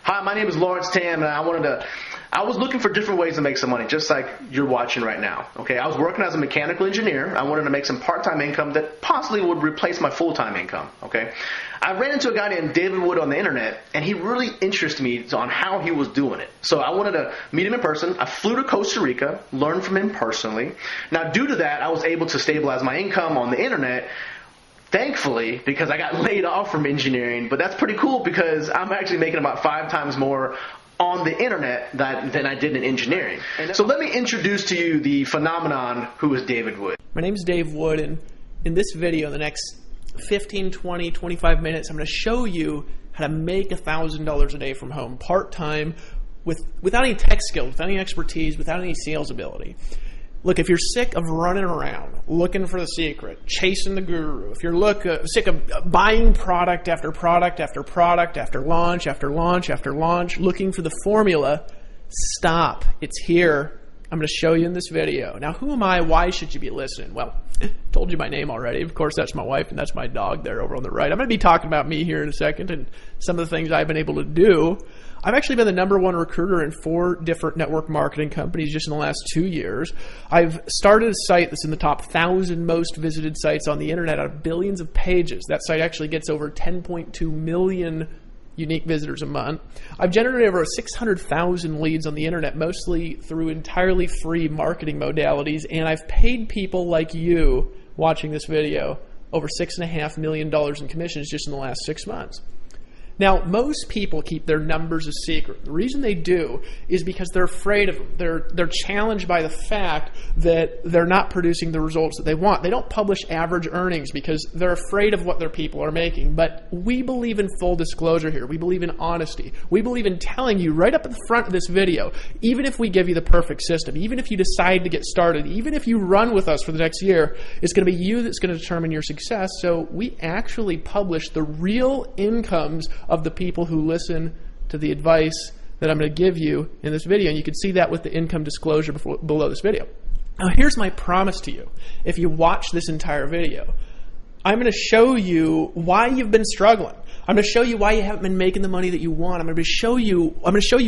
Hi, my name is Lawrence Tam, and I was looking for different ways to make some money, just like you're watching right now. Okay, I was working as a mechanical engineer. I wanted to make some part-time income that possibly would replace my full-time income. Okay, I ran into a guy named David Wood on the internet, and he really interested me on how he was doing it. So I wanted to meet him in person. I flew to Costa Rica, learned from him personally. Now, due to that, I was able to stabilize my income on the internet. Thankfully, because I got laid off from engineering, but that's pretty cool because I'm actually making about 5 times more on the internet than I did in engineering. So let me introduce to you the phenomenon who is David Wood. My name is Dave Wood, and in this video, in the next 15, 20, 25 minutes, I'm going to show you how to make $1,000 a day from home, part-time, without any tech skills, without any expertise, without any sales ability. Look, if you're sick of running around, looking for the secret, chasing the guru, if you're sick of buying product after product after product after launch after launch after launch, looking for the formula, stop. It's here. I'm going to show you in this video. Now, who am I? Why should you be listening? Well, I told you my name already. Of course, that's my wife, and that's my dog there over on the right. I'm going to be talking about me here in a second and some of the things I've been able to do. I've actually been the #1 recruiter in 4 different network marketing companies just in the last 2 years. I've started a site that's in the top 1,000 most visited sites on the internet out of billions of pages. That site actually gets over 10.2 million unique visitors a month. I've generated over 600,000 leads on the internet, mostly through entirely free marketing modalities, and I've paid people like you watching this video over $6.5 million in commissions just in the last 6 months. Now, most people keep their numbers a secret. The reason they do is because they're afraid of them. They're challenged by the fact that they're not producing the results that they want. They don't publish average earnings because they're afraid of what their people are making. But we believe in full disclosure here. We believe in honesty. We believe in telling you right up at the front of this video, even if we give you the perfect system, even if you decide to get started, even if you run with us for the next year, it's going to be you that's going to determine your success. So we actually publish the real incomes of the people who listen to the advice that I'm going to give you in this video. And you can see that with the income disclosure below this video. Now, here's my promise to you. If you watch this entire video, I'm going to show you why you've been struggling. I'm going to show you why you haven't been making the money that you want. I'm going to show you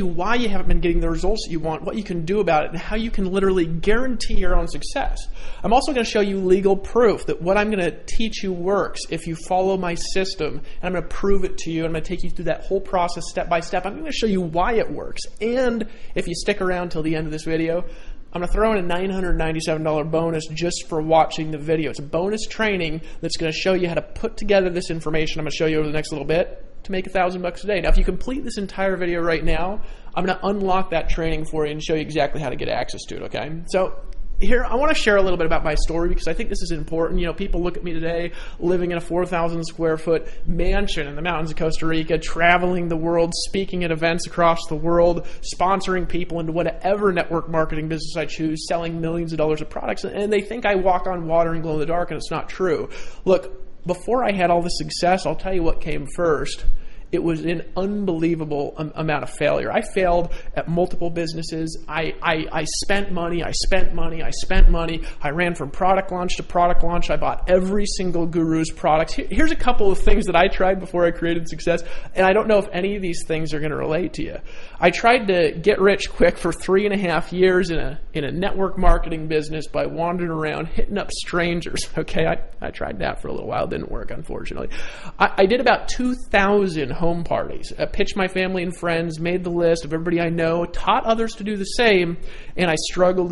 why you haven't been getting the results that you want, what you can do about it, and how you can literally guarantee your own success. I'm also going to show you legal proof that what I'm going to teach you works if you follow my system, and I'm going to prove it to you. I'm going to take you through that whole process step by step. I'm going to show you why it works. And if you stick around till the end of this video, I'm going to throw in a $997 bonus just for watching the video. It's a bonus training that's going to show you how to put together this information I'm going to show you over the next little bit to make $1,000 a day. Now, if you complete this entire video right now, I'm going to unlock that training for you and show you exactly how to get access to it, okay? So here, I want to share a little bit about my story because I think this is important. You know, people look at me today living in a 4,000 square foot mansion in the mountains of Costa Rica, traveling the world, speaking at events across the world, sponsoring people into whatever network marketing business I choose, selling millions of dollars of products, and they think I walk on water and glow in the dark, and it's not true. Look, before I had all this success, I'll tell you what came first. It was an unbelievable amount of failure. I failed at multiple businesses. I spent money. I ran from product launch to product launch. I bought every single guru's product. Here's a couple of things that I tried before I created success, and I don't know if any of these things are going to relate to you. I tried to get rich quick for 3.5 years in a network marketing business by wandering around hitting up strangers. Okay, I tried that for a little while. It didn't work, unfortunately. I did about 2,000 home parties, pitched my family and friends, made the list of everybody I know, taught others to do the same, and I struggled,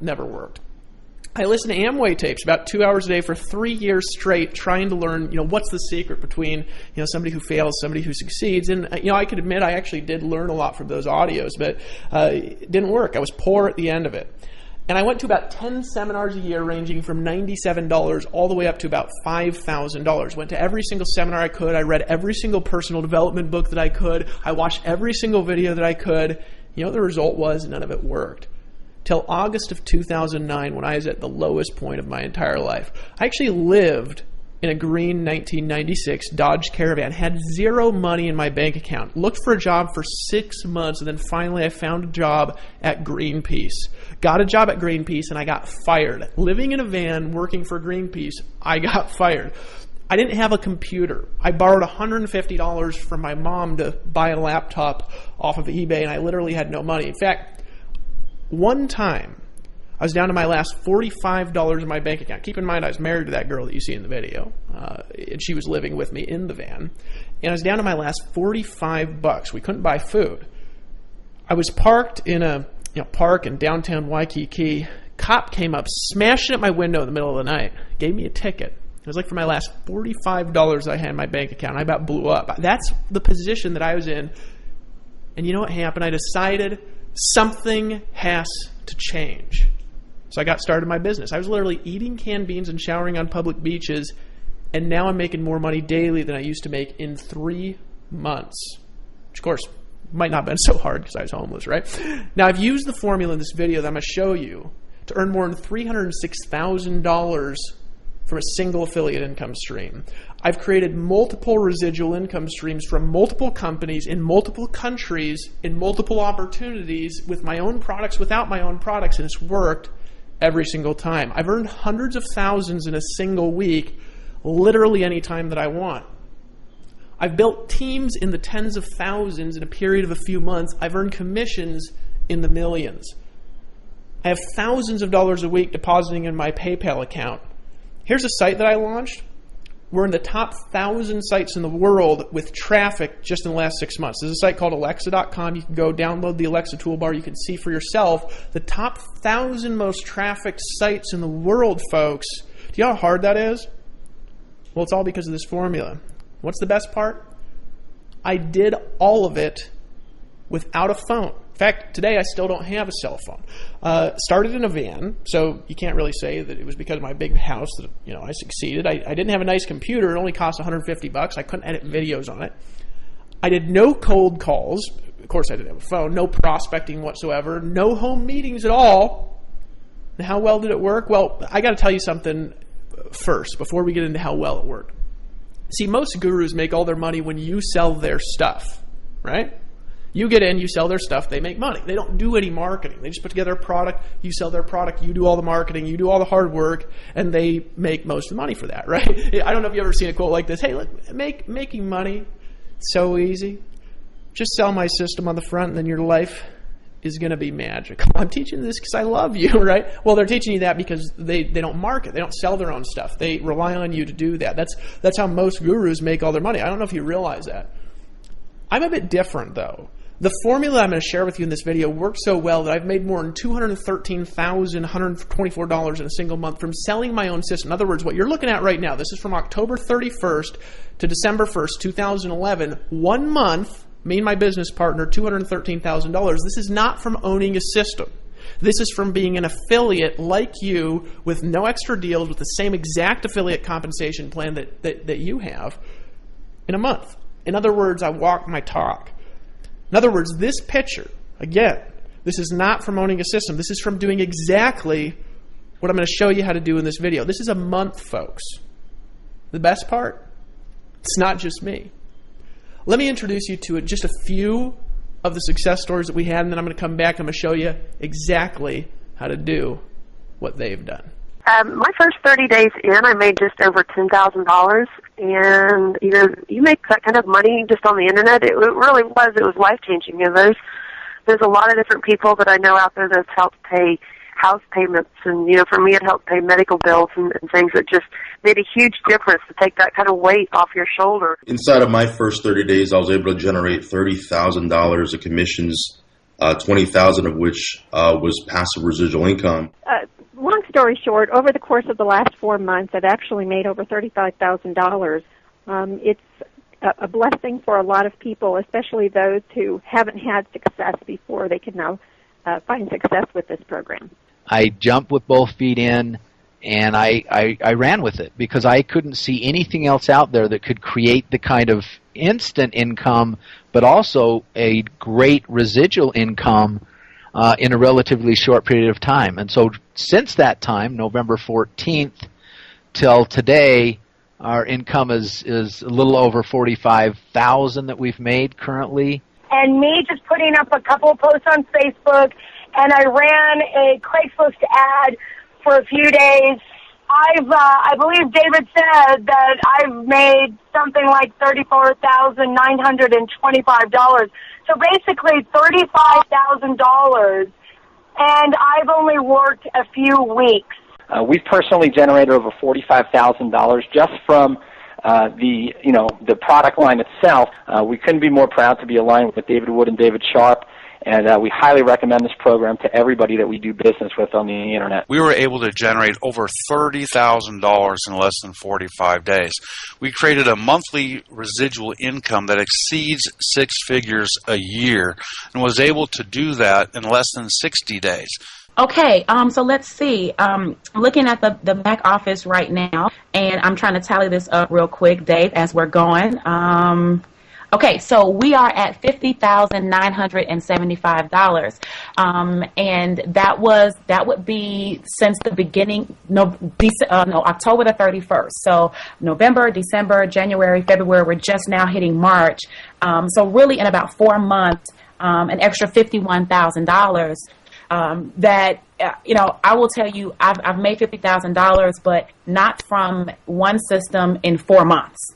never worked. I listened to Amway tapes about 2 hours a day for 3 years straight, trying to learn, what's the secret between, somebody who fails, somebody who succeeds. And, I could admit I actually did learn a lot from those audios, but it didn't work. I was poor at the end of it. And I went to about 10 seminars a year ranging from $97 all the way up to about $5,000. Went to every single seminar I could. I read every single personal development book that I could. I watched every single video that I could. The result was none of it worked. Till August of 2009, when I was at the lowest point of my entire life. I actually lived in a green 1996 Dodge Caravan, had zero money in my bank account, looked for a job for 6 months, and then finally I found a job at Greenpeace. Got a job at Greenpeace and I got fired. Living in a van, working for Greenpeace, I got fired. I didn't have a computer. I borrowed $150 from my mom to buy a laptop off of eBay, and I literally had no money. In fact, one time, I was down to my last $45 in my bank account. Keep in mind, I was married to that girl that you see in the video, and she was living with me in the van. And I was down to my last $45. We couldn't buy food. I was parked in a park in downtown Waikiki. Cop came up, smashed it at my window in the middle of the night, gave me a ticket. It was like for my last $45 I had in my bank account. I about blew up. That's the position that I was in. And you know what happened? I decided something has to change. So I got started in my business. I was literally eating canned beans and showering on public beaches, and now I'm making more money daily than I used to make in 3 months. Which, of course, might not have been so hard because I was homeless, right? Now, I've used the formula in this video that I'm going to show you to earn more than $306,000 from a single affiliate income stream. I've created multiple residual income streams from multiple companies in multiple countries in multiple opportunities with my own products, without my own products, and it's worked every single time. I've earned hundreds of thousands in a single week, literally any time that I want. I've built teams in the tens of thousands in a period of a few months. I've earned commissions in the millions. I have thousands of dollars a week depositing in my PayPal account. Here's a site that I launched. We're in the top 1,000 sites in the world with traffic just in the last 6 months. There's a site called Alexa.com. You can go download the Alexa toolbar. You can see for yourself the top 1,000 most trafficked sites in the world, folks. Do you know how hard that is? Well, it's all because of this formula. What's the best part? I did all of it without a phone. In fact, today I still don't have a cell phone. Started in a van, so you can't really say that it was because of my big house that I succeeded. I didn't have a nice computer. It only cost $150. I couldn't edit videos on it. I did no cold calls. Of course, I didn't have a phone. No prospecting whatsoever. No home meetings at all. And how well did it work? Well, I got to tell you something first before we get into how well it worked. See, most gurus make all their money when you sell their stuff, right? You get in, you sell their stuff, they make money. They don't do any marketing. They just put together a product, you sell their product, you do all the marketing, you do all the hard work, and they make most of the money for that, right? I don't know if you've ever seen a quote like this. Hey, look, making money, so easy. Just sell my system on the front, and then your life is going to be magical. I'm teaching this because I love you, right? Well, they're teaching you that because they don't market. They don't sell their own stuff. They rely on you to do that. That's how most gurus make all their money. I don't know if you realize that. I'm a bit different, though. The formula I'm going to share with you in this video works so well that I've made more than $213,124 in a single month from selling my own system. In other words, what you're looking at right now, this is from October 31st to December 1st, 2011, 1 month, me and my business partner, $213,000. This is not from owning a system. This is from being an affiliate like you with no extra deals with the same exact affiliate compensation plan that you have in a month. In other words, I walk my talk. In other words, this picture, again, this is not from owning a system. This is from doing exactly what I'm going to show you how to do in this video. This is a month, folks. The best part, it's not just me. Let me introduce you to just a few of the success stories that we had, and then I'm going to come back and I'm going to show you exactly how to do what they've done. My first 30 days in, I made just over $10,000, and you make that kind of money just on the internet. It really was. It was life-changing. There's a lot of different people that I know out there that's helped pay house payments, and for me, it helped pay medical bills and things that just made a huge difference to take that kind of weight off your shoulder. Inside of my first 30 days, I was able to generate $30,000 of commissions, $20,000 of which was passive residual income. Long story short, over the course of the last 4 months, I've actually made over $35,000. It's a blessing for a lot of people, especially those who haven't had success before. They can now find success with this program. I jumped with both feet in, and I ran with it because I couldn't see anything else out there that could create the kind of instant income, but also a great residual income in a relatively short period of time. And so since that time, November 14th till today, our income is a little over $45,000 that we've made currently. And me just putting up a couple of posts on Facebook, and I ran a Craigslist ad for a few days, I believe David said that I've made something like $34,925. So basically $35,000, and I've only worked a few weeks. We've personally generated over $45,000 just from the product line itself. We couldn't be more proud to be aligned with David Wood and David Sharp, and we highly recommend this program to everybody that we do business with on the Internet. We were able to generate over $30,000 in less than 45 days. We created a monthly residual income that exceeds 6 figures a year and was able to do that in less than 60 days. Okay, so let's see. I'm looking at the back office right now, and I'm trying to tally this up real quick, Dave, as we're going. Okay, so we are at $50,975, and that would be since the beginning. October the 31st. So November, December, January, February. We're just now hitting March. So really, in about 4 months, an extra $51,000. That I will tell you, I've made $50,000, but not from one system in 4 months.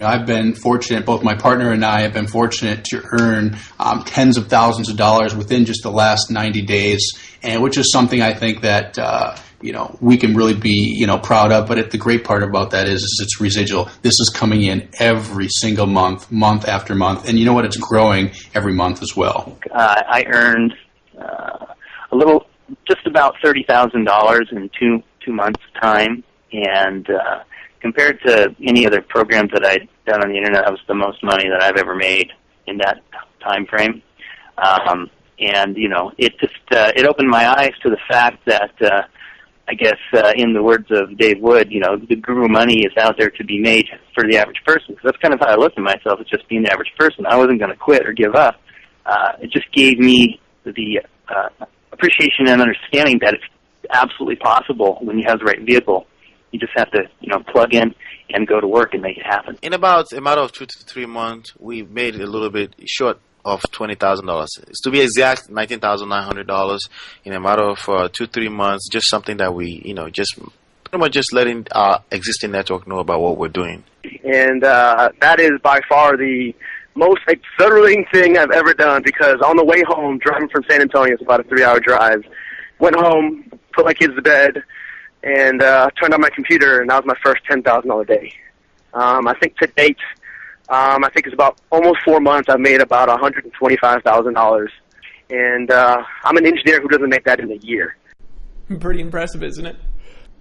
I've been fortunate, both my partner and I have been fortunate to earn tens of thousands of dollars within just the last 90 days, and which is something I think that we can really be proud of. But the great part about that is it's residual. This is coming in every single month after month, and you know what? It's growing every month as well. I earned just about $30,000 in two months' time, and compared to any other programs that I'd done on the Internet, that was the most money that I've ever made in that time frame. It opened my eyes to the fact that I guess in the words of Dave Wood, the guru money is out there to be made for the average person. Because that's kind of how I looked at myself, as just being the average person. I wasn't going to quit or give up. It just gave me the appreciation and understanding that it's absolutely possible when you have the right vehicle. You just have to, plug in and go to work and make it happen. In about a matter of 2 to 3 months, we made a little bit short of $20,000. To be exact, $19,900 in a matter of 2-3 months. Just something that we, just pretty much just letting our existing network know about what we're doing. And that is by far the most exhilarating thing I've ever done, because on the way home, driving from San Antonio, it's about a 3-hour drive, went home, put my kids to bed, and turned on my computer, and that was my first $10,000 day. I think to date, I think it's about almost 4 months, I've made about $125,000. And I'm an engineer who doesn't make that in a year. Pretty impressive, isn't it?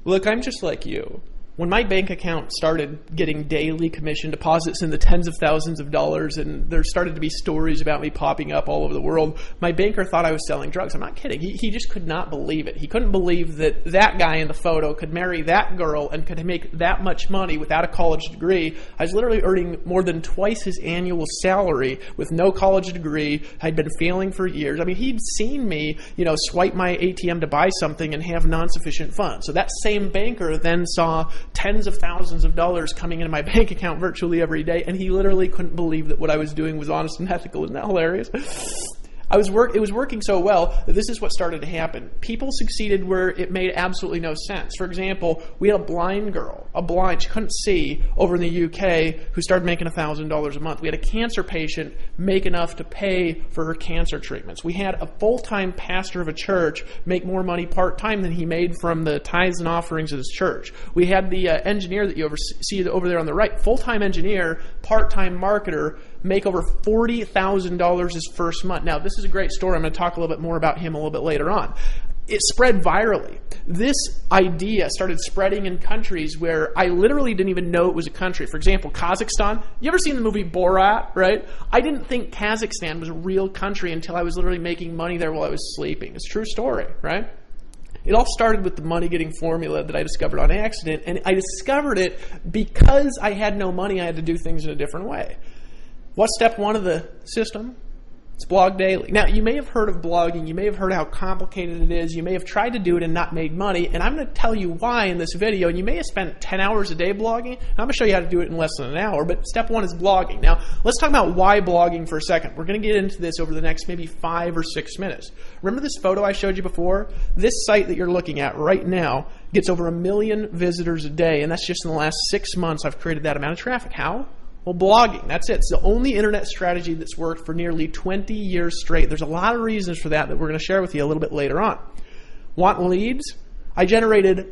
Look, I'm just like you. When my bank account started getting daily commission deposits in the tens of thousands of dollars, and there started to be stories about me popping up all over the world, my banker thought I was selling drugs. I'm not kidding. He just could not believe it. He couldn't believe that that guy in the photo could marry that girl and could make that much money without a college degree. I was literally earning more than twice his annual salary with no college degree. I'd been failing for years. I mean, he'd seen me, swipe my ATM to buy something and have non-sufficient funds. So that same banker then saw tens of thousands of dollars coming into my bank account virtually every day, and he literally couldn't believe that what I was doing was honest and ethical. Isn't that hilarious? It was working so well that this is what started to happen. People succeeded where it made absolutely no sense. For example, we had a blind girl, she couldn't see, over in the UK, who started making $1,000 a month. We had a cancer patient make enough to pay for her cancer treatments. We had a full-time pastor of a church make more money part-time than he made from the tithes and offerings of his church. We had the engineer that you see over there on the right, full-time engineer, part-time marketer, make over $40,000 his first month. Now, this is a great story. I'm going to talk a little bit more about him a little bit later on. It spread virally. This idea started spreading in countries where I literally didn't even know it was a country. For example, Kazakhstan. You ever seen the movie Borat, right? I didn't think Kazakhstan was a real country until I was literally making money there while I was sleeping. It's a true story, right? It all started with the money-getting formula that I discovered on accident, and I discovered it because I had no money. I had to do things in a different way. What's step one of the system? It's Blog Daily. Now, you may have heard of blogging. You may have heard how complicated it is. You may have tried to do it and not made money. And I'm going to tell you why in this video. And you may have spent 10 hours a day blogging. I'm going to show you how to do it in less than an hour. But step one is blogging. Now, let's talk about why blogging for a second. We're going to get into this over the next maybe 5 or 6 minutes. Remember this photo I showed you before? This site that you're looking at right now gets over 1 million visitors a day. And that's just in the last 6 months I've created that amount of traffic. How? Well, blogging, that's it. It's the only internet strategy that's worked for nearly 20 years straight. There's a lot of reasons for that we're going to share with you a little bit later on. Want leads? I generate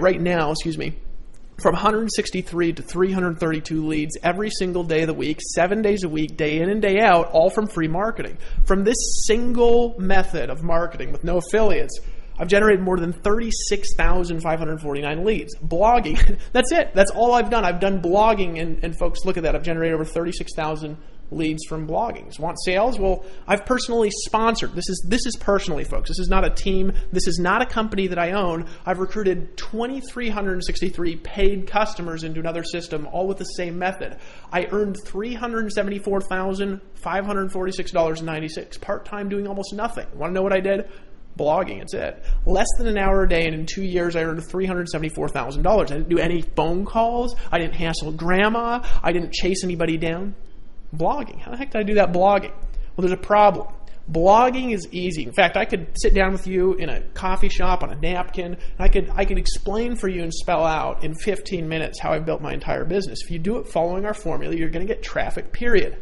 right now, from 163 to 332 leads every single day of the week, 7 days a week, day in and day out, all from free marketing. From this single method of marketing with no affiliates, I've generated more than 36,549 leads. Blogging, that's it. That's all I've done. I've done blogging, and folks, look at that. I've generated over 36,000 leads from blogging. So want sales? Well, I've personally sponsored. This is personally, folks. This is not a team. This is not a company that I own. I've recruited 2,363 paid customers into another system, all with the same method. I earned $374,546.96 part-time doing almost nothing. Want to know what I did? Blogging, it's it. Less than an hour a day, and in 2 years I earned $374,000. I didn't do any phone calls. I didn't hassle grandma. I didn't chase anybody down. Blogging. How the heck did I do that blogging? Well, there's a problem. Blogging is easy. In fact, I could sit down with you in a coffee shop on a napkin. I could explain for you and spell out in 15 minutes how I built my entire business. If you do it following our formula, you're going to get traffic, period.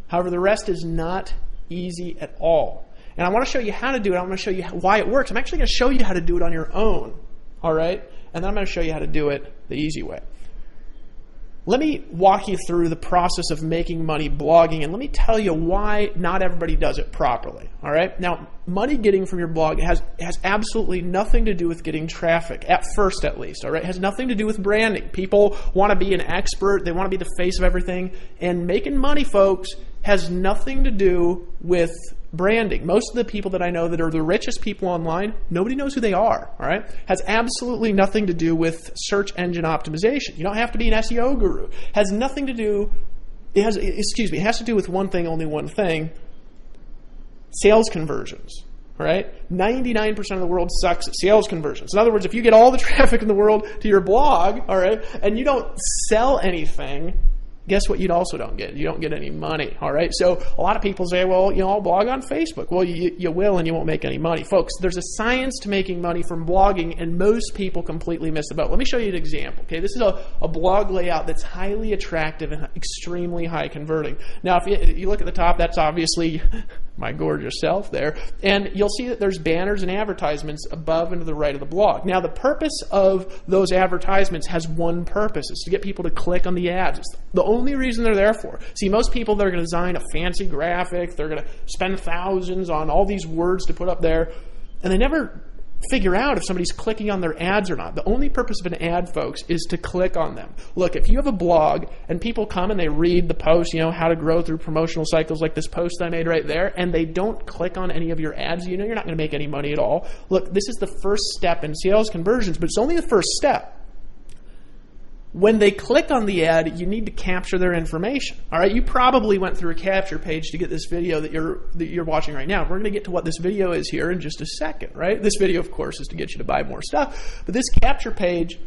However, the rest is not easy at all. And I want to show you how to do it. I want to show you why it works. I'm actually going to show you how to do it on your own, all right? And then I'm going to show you how to do it the easy way. Let me walk you through the process of making money blogging, and let me tell you why not everybody does it properly, all right? Now, money getting from your blog has absolutely nothing to do with getting traffic, at first at least, all right? It has nothing to do with branding. People want to be an expert. They want to be the face of everything. And making money, folks, has nothing to do with branding. Most of the people that I know that are the richest people online, nobody knows who they are, all right? Has absolutely nothing to do with search engine optimization. You don't have to be an SEO guru. Has nothing to do, it has to do with one thing, only one thing, sales conversions, all right? 99% of the world sucks at sales conversions. In other words, if you get all the traffic in the world to your blog, all right, and you don't sell anything, guess what you also don't get? You don't get any money, all right? So a lot of people say, well, I'll blog on Facebook. Well, you will, and you won't make any money. Folks, there's a science to making money from blogging, and most people completely miss the boat. Let me show you an example, okay? This is a blog layout that's highly attractive and extremely high converting. Now, if you look at the top, that's obviously my gorgeous self there, and you'll see that there's banners and advertisements above and to the right of the blog. Now, the purpose of those advertisements has one purpose. It's to get people to click on the ads. It's the only reason they're there for. See, most people, they're going to design a fancy graphic. They're going to spend thousands on all these words to put up there, and they never figure out if somebody's clicking on their ads or not. The only purpose of an ad, folks, is to click on them. Look, if you have a blog and people come and they read the post, how to grow through promotional cycles like this post that I made right there, and they don't click on any of your ads, you're not going to make any money at all. Look, this is the first step in sales conversions, but it's only the first step. When they click on the ad, you need to capture their information. All right, you probably went through a capture page to get this video that you're watching right now. We're going to get to what this video is here in just a second, right? This video, of course, is to get you to buy more stuff. But this capture page,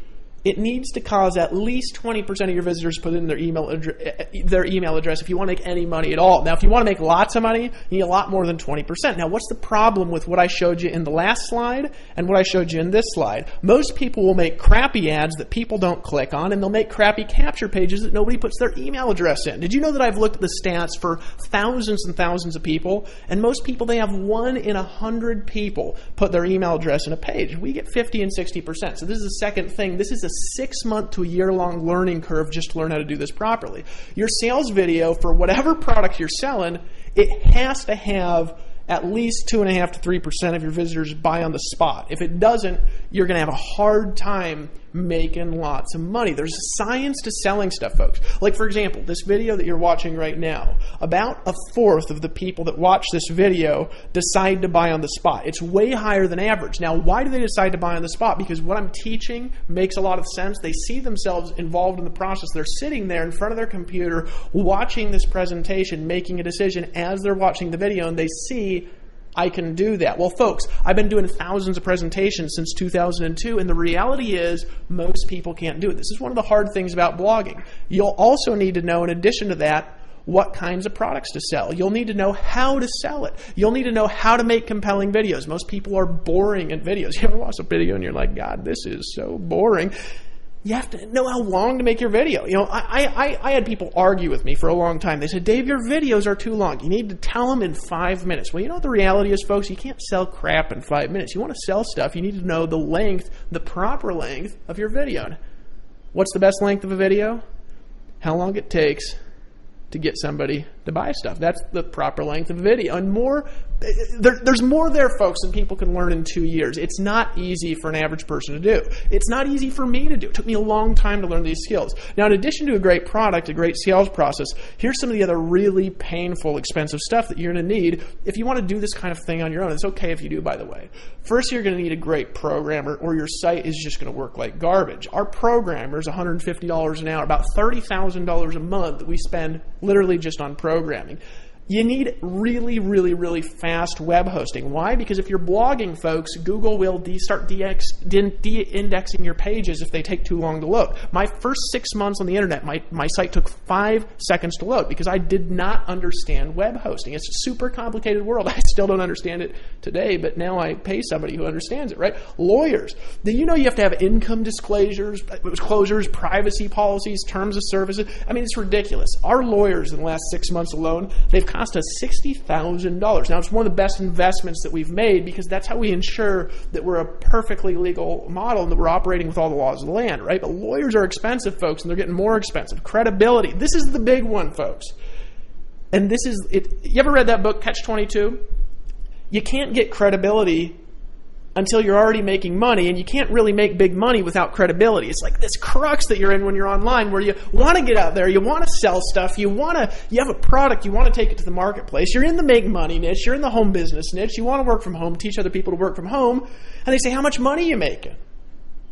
it needs to cause at least 20% of your visitors put in their email address if you want to make any money at all. Now, if you want to make lots of money, you need a lot more than 20%. Now, what's the problem with what I showed you in the last slide and what I showed you in this slide? Most people will make crappy ads that people don't click on, and they'll make crappy capture pages that nobody puts their email address in. Did you know that I've looked at the stats for thousands and thousands of people, and most people, they have 1 in 100 people put their email address in a page. We get 50 and 60%. So this is the second thing. This is a 6-month to a year-long learning curve just to learn how to do this properly. Your sales video for whatever product you're selling, it has to have at least 2.5% to 3% of your visitors buy on the spot. If it doesn't, you're going to have a hard time making lots of money. There's science to selling stuff, folks. Like, for example, this video that you're watching right now, about 1/4 of the people that watch this video decide to buy on the spot. It's way higher than average. Now, why do they decide to buy on the spot? Because what I'm teaching makes a lot of sense. They see themselves involved in the process. They're sitting there in front of their computer watching this presentation, making a decision as they're watching the video, and they see, I can do that. Well, folks, I've been doing thousands of presentations since 2002, and the reality is most people can't do it. This is one of the hard things about blogging. You'll also need to know, in addition to that, what kinds of products to sell. You'll need to know how to sell it. You'll need to know how to make compelling videos. Most people are boring at videos. You ever watch a video and you're like, God, this is so boring. You have to know how long to make your video. You know, I had people argue with me for a long time. They said, Dave, your videos are too long. You need to tell them in 5 minutes. Well, you know what the reality is, folks? You can't sell crap in 5 minutes. You want to sell stuff, you need to know the length, the proper length of your video. What's the best length of a video? How long it takes to get somebody to buy stuff. That's the proper length of a video. And more, there's more there, folks, than people can learn in 2 years. It's not easy for an average person to do. It's not easy for me to do. It took me a long time to learn these skills. Now, in addition to a great product, a great sales process, here's some of the other really painful, expensive stuff that you're going to need if you want to do this kind of thing on your own. It's okay if you do, by the way. First, you're going to need a great programmer, or your site is just going to work like garbage. Our programmers, $150 an hour, about $30,000 a month that we spend literally just on programming. You need really, really, really fast web hosting. Why? Because if you're blogging, folks, Google will start de-indexing your pages if they take too long to load. My first 6 months on the internet, my site took 5 seconds to load because I did not understand web hosting. It's a super complicated world. I still don't understand it today, but now I pay somebody who understands it, right? Lawyers. Do you know you have to have income disclosures, privacy policies, terms of services? I mean, it's ridiculous. Our lawyers in the last 6 months alone, they've cost us $60,000. Now, it's one of the best investments that we've made because that's how we ensure that we're a perfectly legal model and that we're operating with all the laws of the land, right? But lawyers are expensive, folks, and they're getting more expensive. Credibility. This is the big one, folks. And this is it. You ever read that book, Catch-22? You can't get credibility until you're already making money, and you can't really make big money without credibility. It's like this crux that you're in when you're online where you want to get out there, you want to sell stuff, you have a product, you want to take it to the marketplace, you're in the make money niche, you're in the home business niche, you want to work from home, teach other people to work from home, and they say, how much money are you making?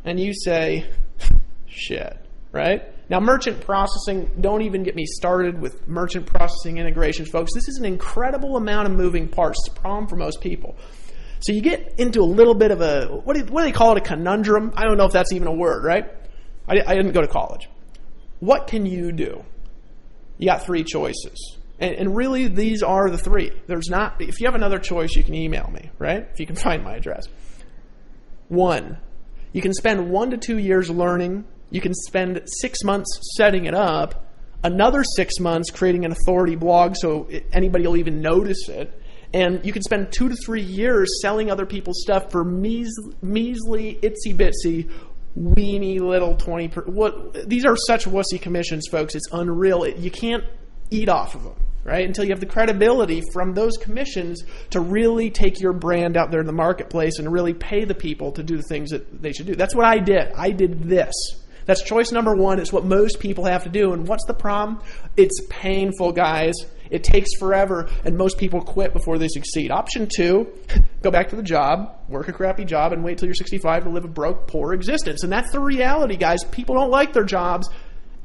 And you say, shit, right? Now, merchant processing, don't even get me started with merchant processing integrations, folks. This is an incredible amount of moving parts. It's a problem for most people. So you get into a little bit of a, what do they call it, a conundrum? I don't know if that's even a word, right? I didn't go to college. What can you do? You got 3 choices. And really, these are the 3. There's not, if you have another choice, you can email me, right? If you can find my address. 1, you can spend 1 to 2 years learning. You can spend 6 months setting it up. Another 6 months creating an authority blog so anybody will even notice it. And you can spend 2 to 3 years selling other people's stuff for measly, itsy-bitsy, weeny little 20%. These are such wussy commissions, folks. It's unreal. You can't eat off of them, right? Until you have the credibility from those commissions to really take your brand out there in the marketplace and really pay the people to do the things that they should do. That's what I did. I did this. That's choice number 1. It's what most people have to do. And what's the problem? It's painful, guys. It takes forever, and most people quit before they succeed. Option 2, go back to the job, work a crappy job, and wait till you're 65 to live a broke, poor existence. And that's the reality, guys. People don't like their jobs,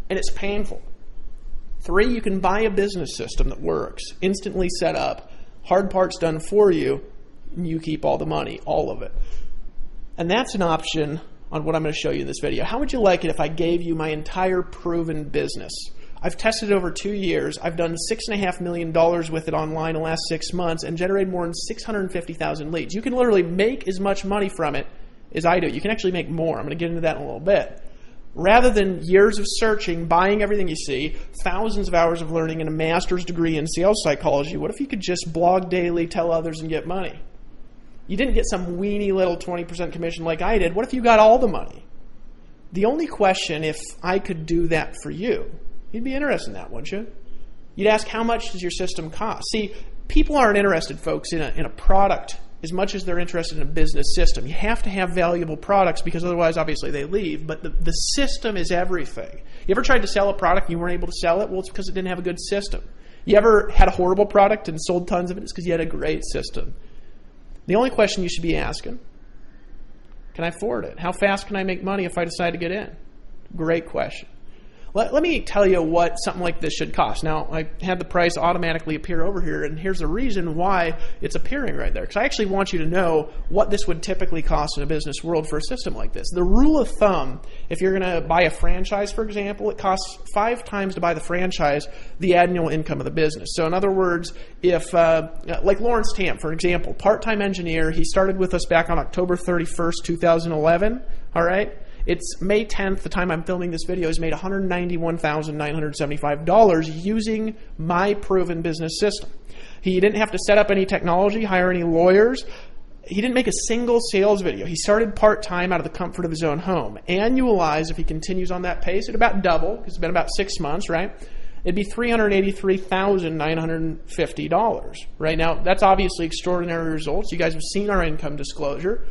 and it's painful. 3, you can buy a business system that works, instantly set up, hard parts done for you, and you keep all the money, all of it. And that's an option on what I'm going to show you in this video. How would you like it if I gave you my entire proven business? I've tested it over 2 years. I've done $6.5 million with it online in the last 6 months and generated more than 650,000 leads. You can literally make as much money from it as I do. You can actually make more. I'm going to get into that in a little bit. Rather than years of searching, buying everything you see, thousands of hours of learning, and a master's degree in sales psychology, what if you could just blog daily, tell others, and get money? You didn't get some weeny little 20% commission like I did. What if you got all the money? The only question, if I could do that for you, you'd be interested in that, wouldn't you? You'd ask, how much does your system cost? See, people aren't interested, folks, in a product as much as they're interested in a business system. You have to have valuable products because otherwise, obviously, they leave. But the system is everything. You ever tried to sell a product and you weren't able to sell it? Well, it's because it didn't have a good system. You ever had a horrible product and sold tons of it? It's because you had a great system. The only question you should be asking, can I afford it? How fast can I make money if I decide to get in? Great question. Let me tell you what something like this should cost. Now, I had the price automatically appear over here, and here's the reason why it's appearing right there. Because I actually want you to know what this would typically cost in a business world for a system like this. The rule of thumb, if you're going to buy a franchise, for example, it costs 5 times to buy the franchise the annual income of the business. So in other words, if, like Lawrence Tam, for example, part-time engineer, he started with us back on October 31st, 2011, all right? It's May 10th, the time I'm filming this video. He's made $191,975 using my proven business system. He didn't have to set up any technology, hire any lawyers. He didn't make a single sales video. He started part-time out of the comfort of his own home. Annualized, if he continues on that pace, it'd about double, because it's been about 6 months, right? It'd be $383,950, right? Now, that's obviously extraordinary results. You guys have seen our income disclosure.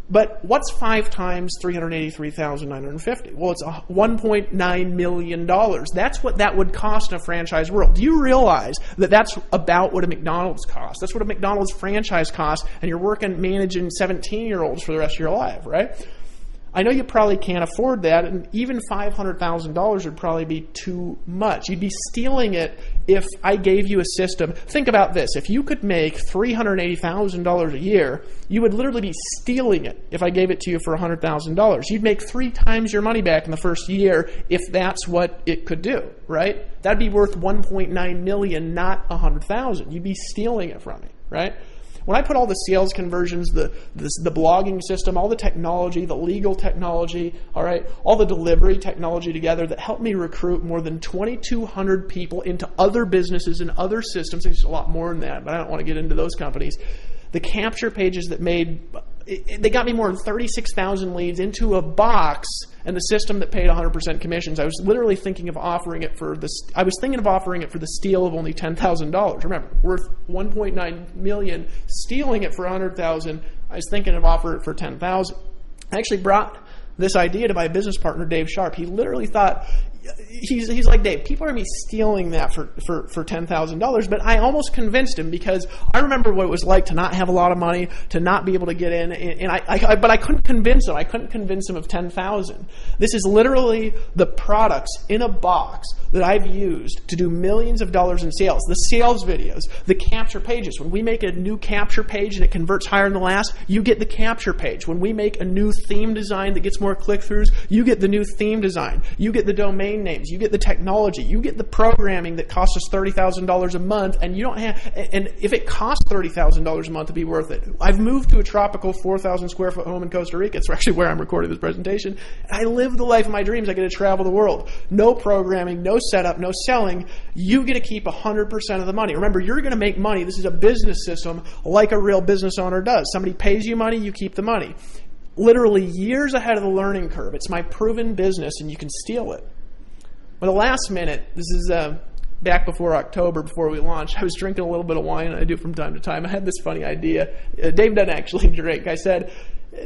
But what's 5 times $383,950? Well, it's $1.9 million. That's what that would cost in a franchise world. Do you realize that that's about what a McDonald's costs? That's what a McDonald's franchise costs, and you're managing 17-year-olds for the rest of your life, right? I know you probably can't afford that, and even $500,000 would probably be too much. You'd be stealing it if I gave you a system. Think about this. If you could make $380,000 a year, you would literally be stealing it if I gave it to you for $100,000. You'd make 3 times your money back in the first year if that's what it could do, right? That'd be worth $1.9 million, not $100,000. You'd be stealing it from me, right? When I put all the sales conversions, the blogging system, all the technology, the legal technology, all right, all the delivery technology together that helped me recruit more than 2,200 people into other businesses and other systems, there's a lot more than that, but I don't want to get into those companies. The capture pages that they got me more than 36,000 leads into a box, and the system that paid 100% commissions. I was literally thinking of offering it for the steal of only $10,000. Remember, worth $1.9 million, stealing it for $100,000. I was thinking of offering it for $10,000. I actually brought this idea to my business partner, Dave Sharp. He literally thought, he's like, Dave, people are going to be stealing that for $10,000. But I almost convinced him because I remember what it was like to not have a lot of money, to not be able to get in. But I couldn't convince him. I couldn't convince him of $10,000. This is literally the products in a box that I've used to do millions of dollars in sales. The sales videos, the capture pages. When we make a new capture page and it converts higher than the last, you get the capture page. When we make a new theme design that gets more click-throughs, you get the new theme design. You get the domain names, you get the technology, you get the programming that costs us $30,000 a month, and you don't have. And if it costs $30,000 a month to be worth it, I've moved to a tropical 4,000 square foot home in Costa Rica. It's actually where I'm recording this presentation. I live the life of my dreams. I get to travel the world. No programming, no setup, no selling. You get to keep 100% of the money. Remember, you're going to make money. This is a business system like a real business owner does. Somebody pays you money, you keep the money. Literally years ahead of the learning curve. It's my proven business, and you can steal it. But the last minute, this is back before October, before we launched, I was drinking a little bit of wine, and I do from time to time. I had this funny idea. Dave doesn't actually drink. I said,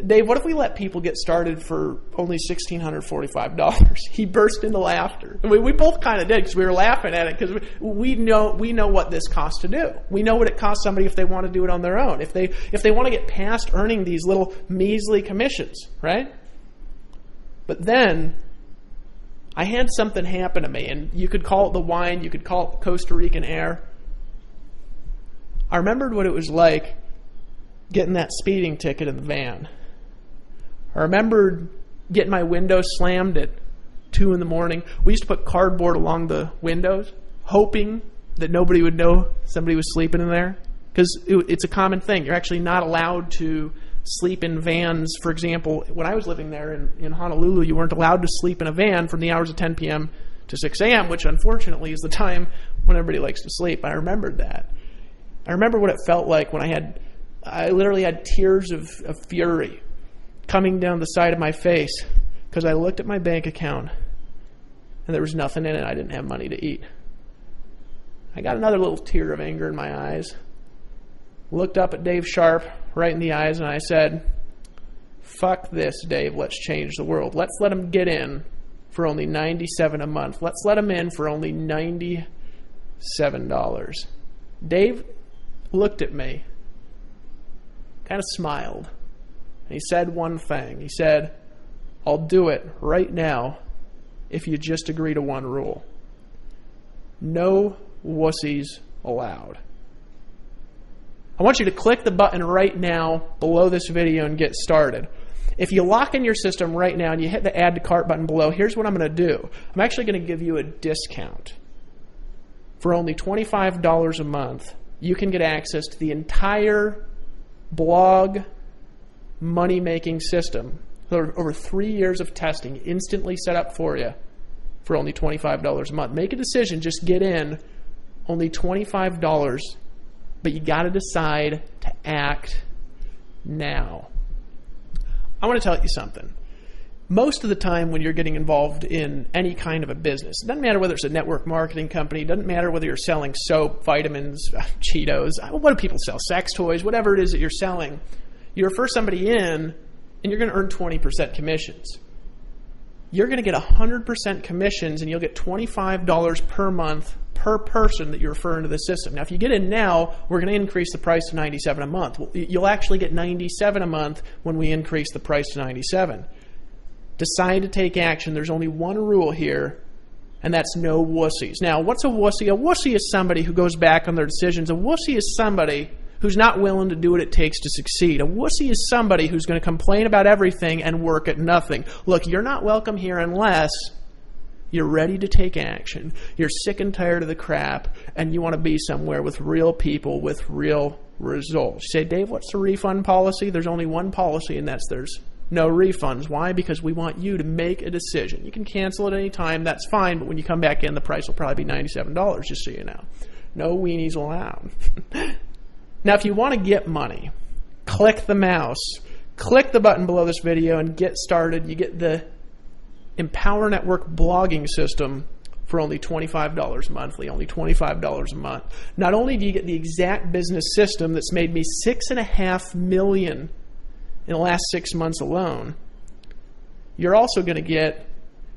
Dave, what if we let people get started for only $1,645? He burst into laughter. We both kind of did because we were laughing at it because we know what this costs to do. We know what it costs somebody if they want to do it on their own. If they want to get past earning these little measly commissions, right? But then I had something happen to me, and you could call it the wine, you could call it Costa Rican air. I remembered what it was like getting that speeding ticket in the van. I remembered getting my window slammed at 2 in the morning. We used to put cardboard along the windows, hoping that nobody would know somebody was sleeping in there. Because it's a common thing. You're actually not allowed to sleep in vans. For example, when I was living there in Honolulu, you weren't allowed to sleep in a van from the hours of 10 p.m. to 6 a.m., which unfortunately is the time when everybody likes to sleep. I remembered that. I remember what it felt like when I literally had tears of fury coming down the side of my face because I looked at my bank account and there was nothing in it. I didn't have money to eat. I got another little tear of anger in my eyes. looked up at Dave Sharp right in the eyes, and I said, fuck this, Dave. Let's change the world. Let's let him get in for only $97 a month. Let's let him in for only $97. Dave looked at me, kind of smiled, and he said one thing. He said, I'll do it right now if you just agree to one rule. No wussies allowed. I want you to click the button right now below this video and get started. If you lock in your system right now and you hit the add to cart button below, here's what I'm going to do. I'm actually going to give you a discount. For only $25 a month, you can get access to the entire blog money-making system. Over 3 years of testing, instantly set up for you for only $25 a month. Make a decision, just get in, only $25, but you got to decide to act now. I want to tell you something. Most of the time when you're getting involved in any kind of a business, it doesn't matter whether it's a network marketing company, it doesn't matter whether you're selling soap, vitamins, Cheetos, what do people sell, sex toys, whatever it is that you're selling, you refer somebody in and you're going to earn 20% commissions. You're going to get 100% commissions and you'll get $25 per month per person that you refer into the system. Now, if you get in now, we're going to increase the price to $97 a month. You'll actually get $97 a month when we increase the price to $97. Decide to take action. There's only one rule here, and that's no wussies. Now, what's a wussy? A wussy is somebody who goes back on their decisions. A wussy is somebody who's not willing to do what it takes to succeed. A wussy is somebody who's going to complain about everything and work at nothing. Look, you're not welcome here unless you're ready to take action. You're sick and tired of the crap, and you want to be somewhere with real people with real results. You say, Dave, what's the refund policy? There's only one policy, and that's there's no refunds. Why? Because we want you to make a decision. You can cancel at any time, that's fine, but when you come back in, the price will probably be $97, just so you know. No weenies allowed. Now, if you want to get money, click the mouse, click the button below this video, and get started. You get the Empower Network blogging system for only $25 monthly, only $25 a month. Not only do you get the exact business system that's made me $6.5 million in the last 6 months alone, you're also going to get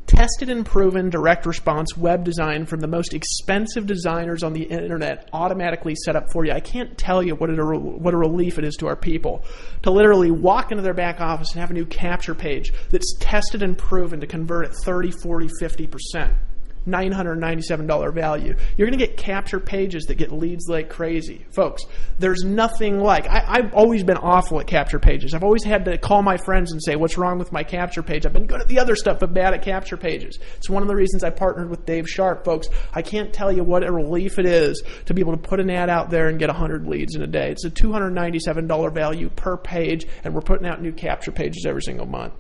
tested and proven direct response web design from the most expensive designers on the internet automatically set up for you. I can't tell you what a relief it is to our people to literally walk into their back office and have a new capture page that's tested and proven to convert at 30, 40, 50%. $997 value. You're going to get capture pages that get leads like crazy. Folks, there's nothing like, I've always been awful at capture pages. I've always had to call my friends and say, what's wrong with my capture page? I've been good at the other stuff, but bad at capture pages. It's one of the reasons I partnered with Dave Sharp, folks. I can't tell you what a relief it is to be able to put an ad out there and get 100 leads in a day. It's a $297 value per page, and we're putting out new capture pages every single month.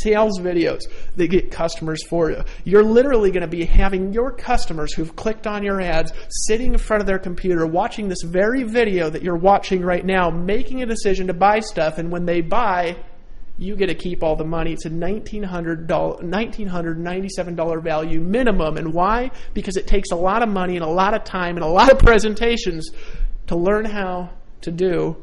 Sales videos that get customers for you. You're literally going to be having your customers who've clicked on your ads sitting in front of their computer watching this very video that you're watching right now, making a decision to buy stuff, and when they buy, you get to keep all the money. It's a $1,997 value minimum. And why? Because it takes a lot of money and a lot of time and a lot of presentations to learn how to do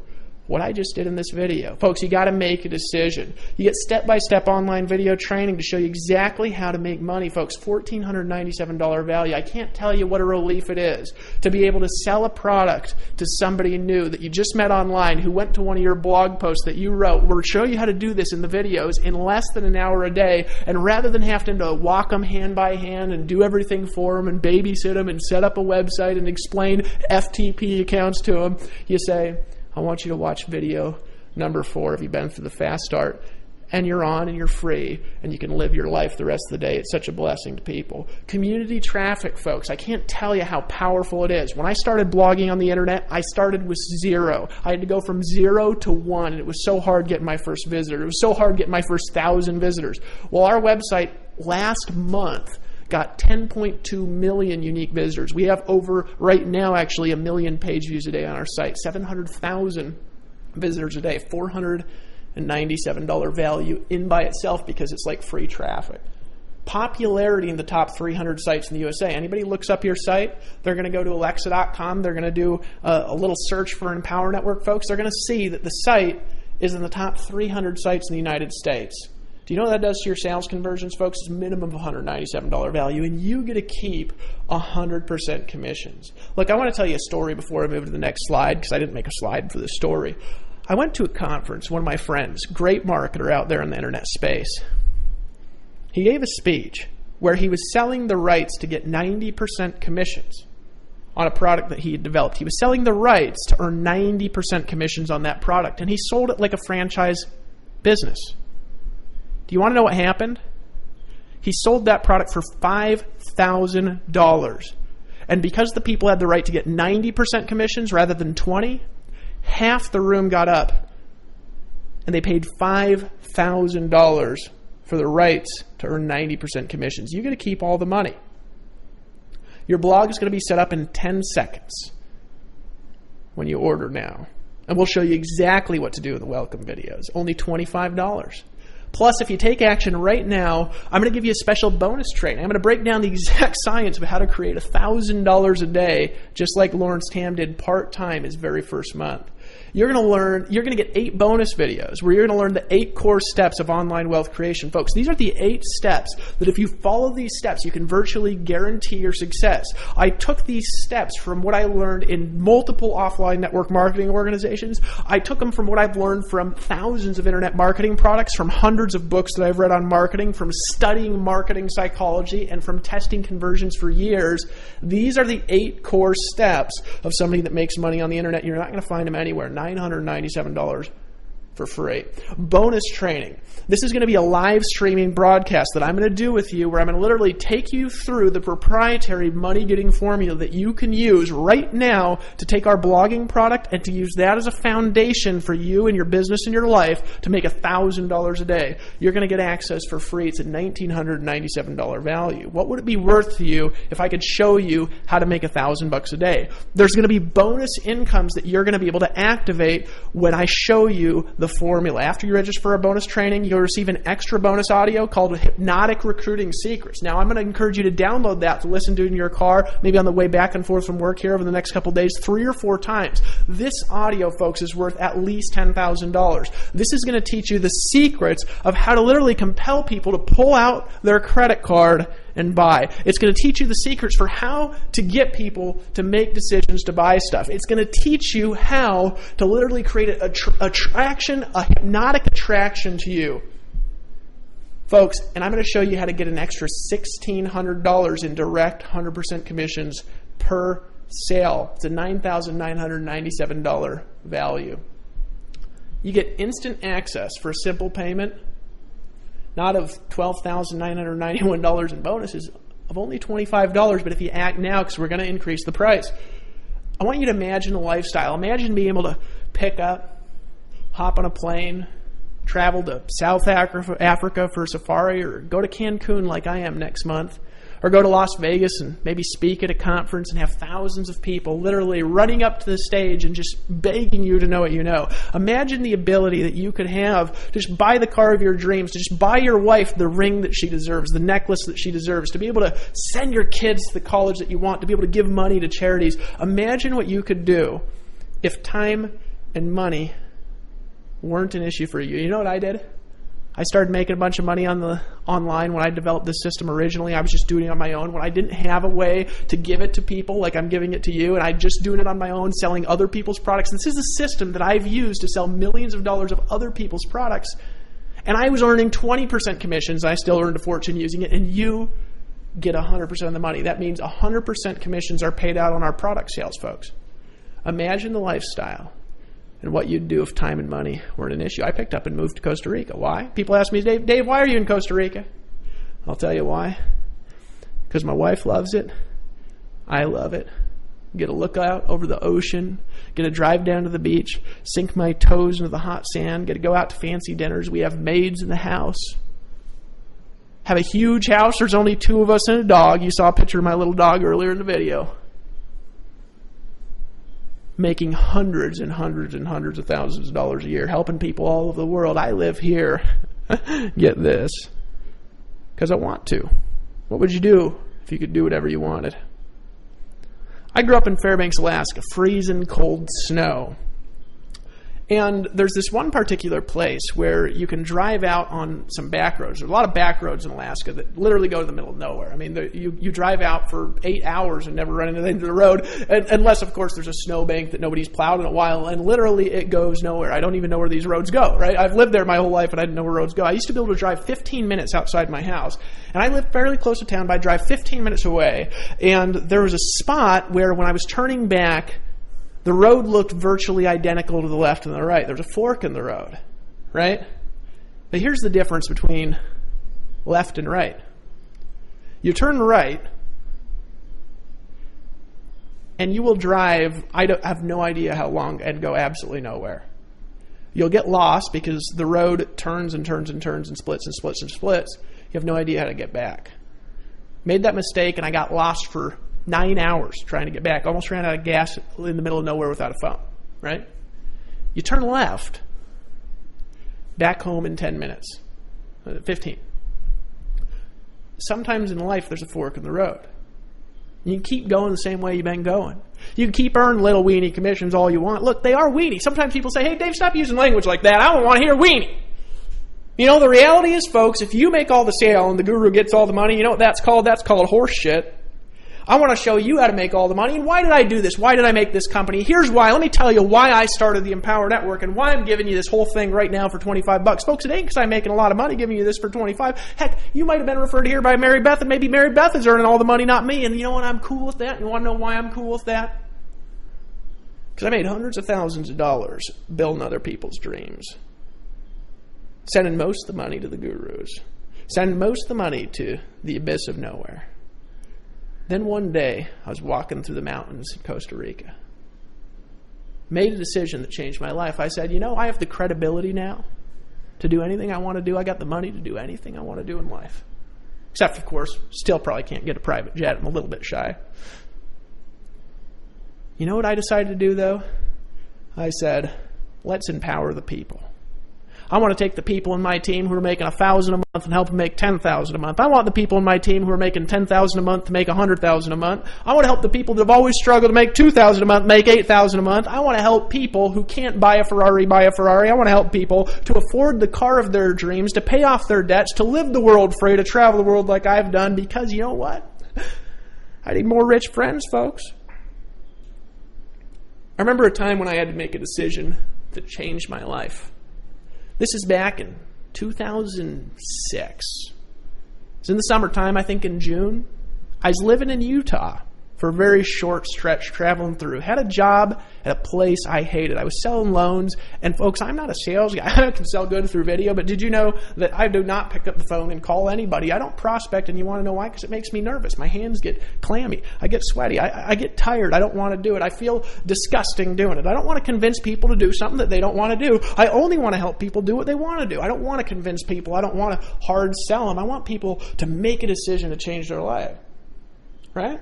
what I just did in this video. Folks, you got to make a decision. You get step-by-step online video training to show you exactly how to make money, folks. $1,497 value. I can't tell you what a relief it is to be able to sell a product to somebody new that you just met online who went to one of your blog posts that you wrote. We'll show you how to do this in the videos in less than an hour a day, and rather than having to walk them hand by hand and do everything for them and babysit them and set up a website and explain FTP accounts to them, you say, I want you to watch video number 4 if you've been through the fast start, and you're on and you're free and you can live your life the rest of the day. It's such a blessing to people. Community traffic, folks. I can't tell you how powerful it is. When I started blogging on the internet, I started with 0. I had to go from 0 to 1, and it was so hard getting my first visitor. It was so hard getting my first 1,000 visitors. Well, our website last month got 10.2 million unique visitors. We have over, right now, actually, 1 million page views a day on our site. 700,000 visitors a day. $497 value in by itself because it's like free traffic. popularity in the top 300 sites in the USA. Anybody looks up your site, they're going to go to Alexa.com, they're going to do a little search for Empower Network, folks. They're going to see that the site is in the top 300 sites in the United States. Do you know what that does to your sales conversions, folks? It's a minimum of $197 value, and you get to keep 100% commissions. Look, I want to tell you a story before I move to the next slide, because I didn't make a slide for this story. I went to a conference, one of my friends, great marketer out there in the internet space. He gave a speech where he was selling the rights to get 90% commissions on a product that he had developed. He was selling the rights to earn 90% commissions on that product, and he sold it like a franchise business. Do you want to know what happened? He sold that product for $5,000. And because the people had the right to get 90% commissions rather than 20, half the room got up and they paid $5,000 for the rights to earn 90% commissions. You get to keep all the money. Your blog is going to be set up in 10 seconds when you order now. And we'll show you exactly what to do in the welcome videos. Only $25. Plus, if you take action right now, I'm going to give you a special bonus training. I'm going to break down the exact science of how to create $1,000 a day, just like Lawrence Tam did part-time his very first month. You're going to get 8 bonus videos where you're going to learn the 8 core steps of online wealth creation. Folks, these are the 8 steps that if you follow these steps, you can virtually guarantee your success. I took these steps from what I learned in multiple offline network marketing organizations. I took them from what I've learned from thousands of internet marketing products, from hundreds of books that I've read on marketing, from studying marketing psychology, and from testing conversions for years. These are the 8 core steps of somebody that makes money on the internet. You're not going to find them anywhere. $997 for free. Bonus training. This is going to be a live streaming broadcast that I'm going to do with you where I'm going to literally take you through the proprietary money-getting formula that you can use right now to take our blogging product and to use that as a foundation for you and your business and your life to make $1,000 a day. You're going to get access for free. It's a $1,997 value. What would it be worth to you if I could show you how to make $1,000 a day? There's going to be bonus incomes that you're going to be able to activate when I show you the formula. After you register for a bonus training, you'll receive an extra bonus audio called Hypnotic Recruiting Secrets. Now, I'm going to encourage you to download that to listen to in your car, maybe on the way back and forth from work here over the next couple days, 3 or 4 times. This audio, folks, is worth at least $10,000. This is going to teach you the secrets of how to literally compel people to pull out their credit card and buy. It's going to teach you the secrets for how to get people to make decisions to buy stuff. It's going to teach you how to literally create a hypnotic attraction to you. Folks, and I'm going to show you how to get an extra $1,600 in direct 100% commissions per sale. It's a $9,997 value. You get instant access for a simple payment, not of $12,991 in bonuses, of only $25. But if you act now, because we're going to increase the price, I want you to imagine a lifestyle. Imagine being able to pick up, hop on a plane, travel to South Africa for a safari, or go to Cancun like I am next month, or go to Las Vegas and maybe speak at a conference and have thousands of people literally running up to the stage and just begging you to know what you know. Imagine the ability that you could have to just buy the car of your dreams, to just buy your wife the ring that she deserves, the necklace that she deserves, to be able to send your kids to the college that you want, to be able to give money to charities. Imagine what you could do if time and money weren't an issue for you. You know what I did? I started making a bunch of money online when I developed this system originally. I was just doing it on my own. When I didn't have a way to give it to people like I'm giving it to you, and I just doing it on my own, selling other people's products. This is a system that I've used to sell millions of dollars of other people's products. And I was earning 20% commissions. I still earned a fortune using it, and you get 100% of the money. That means 100% commissions are paid out on our product sales, folks. Imagine the lifestyle and what you'd do if time and money weren't an issue. I picked up and moved to Costa Rica. Why? People ask me, Dave, why are you in Costa Rica? I'll tell you why. Because my wife loves it. I love it. Get to look out over the ocean. Get to drive down to the beach. Sink my toes into the hot sand. Get to go out to fancy dinners. We have maids in the house. Have a huge house. There's only 2 of us and a dog. You saw a picture of my little dog earlier in the video. Making hundreds and hundreds and hundreds of thousands of dollars a year, helping people all over the world. I live here. Get this. Because I want to. What would you do if you could do whatever you wanted? I grew up in Fairbanks, Alaska, freezing cold snow. And there's this one particular place where you can drive out on some back roads. There's a lot of back roads in Alaska that literally go to the middle of nowhere. I mean, you drive out for 8 hours and never run into the end of the road, unless, of course, there's a snowbank that nobody's plowed in a while, and literally it goes nowhere. I don't even know where these roads go, right? I've lived there my whole life, and I didn't know where roads go. I used to be able to drive 15 minutes outside my house, and I lived fairly close to town, but I'd drive 15 minutes away, and there was a spot where when I was turning back, the road looked virtually identical to the left and the right. There was a fork in the road, right? But here's the difference between left and right. You turn right, and you will drive, I have no idea how long, and go absolutely nowhere. You'll get lost because the road turns and turns and turns and splits and splits and splits. You have no idea how to get back. Made that mistake, and I got lost for 9 hours trying to get back. Almost ran out of gas in the middle of nowhere without a phone, right? You turn left, back home in 10 minutes, 15. Sometimes in life there's a fork in the road. You can keep going the same way you've been going. You can keep earning little weenie commissions all you want. Look, they are weenie. Sometimes people say, hey, Dave, stop using language like that. I don't want to hear weenie. You know, the reality is, folks, if you make all the sale and the guru gets all the money, you know what that's called? That's called horse shit. I want to show you how to make all the money. And why did I do this? Why did I make this company? Here's why. Let me tell you why I started the Empower Network and why I'm giving you this whole thing right now for $25. Folks, it ain't because I'm making a lot of money giving you this for $25. Heck, you might have been referred to here by Mary Beth, and maybe Mary Beth is earning all the money, not me. And you know what? I'm cool with that. You want to know why I'm cool with that? Because I made hundreds of thousands of dollars building other people's dreams. Sending most of the money to the gurus. Sending most of the money to the abyss of nowhere. Then one day, I was walking through the mountains in Costa Rica. Made a decision that changed my life. I said, you know, I have the credibility now to do anything I want to do. I got the money to do anything I want to do in life. Except, of course, still probably can't get a private jet. I'm a little bit shy. You know what I decided to do, though? I said, let's empower the people. I want to take the people in my team who are making $1,000 a month and help them make $10,000 a month. I want the people in my team who are making $10,000 a month to make $100,000 a month. I want to help the people that have always struggled to make $2,000 a month make $8,000 a month. I want to help people who can't buy a Ferrari buy a Ferrari. I want to help people to afford the car of their dreams, to pay off their debts, to live the world free, to travel the world like I've done, because you know what? I need more rich friends, folks. I remember a time when I had to make a decision that changed my life. This is back in 2006. It's in the summertime, I think in June. I was living in Utah for a very short stretch, traveling through. Had a job at a place I hated. I was selling loans. And folks, I'm not a sales guy. I can sell good through video, but did you know that I do not pick up the phone and call anybody? I don't prospect, and you want to know why? Because it makes me nervous. My hands get clammy. I get sweaty. I get tired. I don't want to do it. I feel disgusting doing it. I don't want to convince people to do something that they don't want to do. I only want to help people do what they want to do. I don't want to convince people. I don't want to hard sell them. I want people to make a decision to change their life. Right?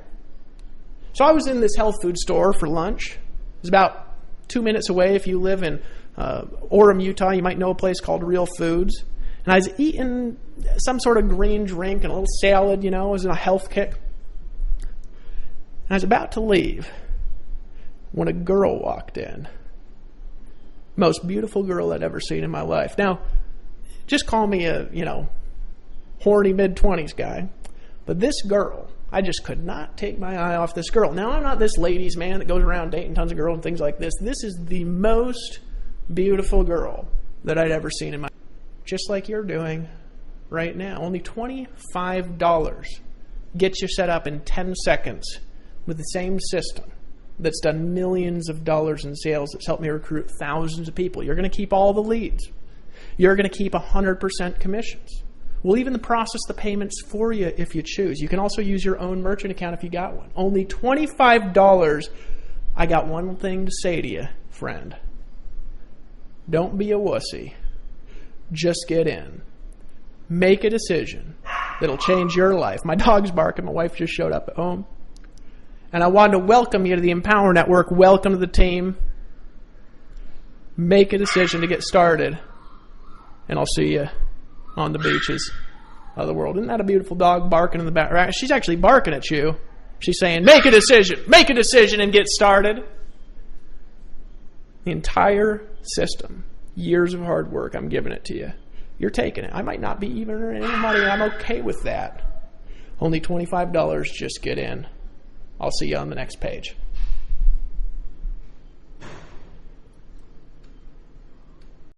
So I was in this health food store for lunch. It was about 2 minutes away. If you live in Orem, Utah, you might know a place called Real Foods. And I was eating some sort of green drink and a little salad, you know. I was in a health kick. And I was about to leave when a girl walked in. Most beautiful girl I'd ever seen in my life. Now, just call me a, horny mid-20s guy. But this girl, I just could not take my eye off this girl. Now, I'm not this ladies' man that goes around dating tons of girls and things like this. This is the most beautiful girl that I'd ever seen in my life. Just like you're doing right now. Only $25 gets you set up in 10 seconds with the same system that's done millions of dollars in sales, that's helped me recruit thousands of people. You're going to keep all the leads. You're going to keep 100% commissions. We'll even process the payments for you if you choose. You can also use your own merchant account if you got one. Only $25. I got one thing to say to you, friend. Don't be a wussy. Just get in. Make a decision that'll change your life. My dog's barking. My wife just showed up at home. And I wanted to welcome you to the Empower Network. Welcome to the team. Make a decision to get started. And I'll see you on the beaches. of the world. Isn't that a beautiful dog barking in the background? She's actually barking at you. She's saying, make a decision and get started. The entire system, years of hard work, I'm giving it to you. You're taking it. I might not be even earning any money, and I'm okay with that. Only $25, just get in. I'll see you on the next page.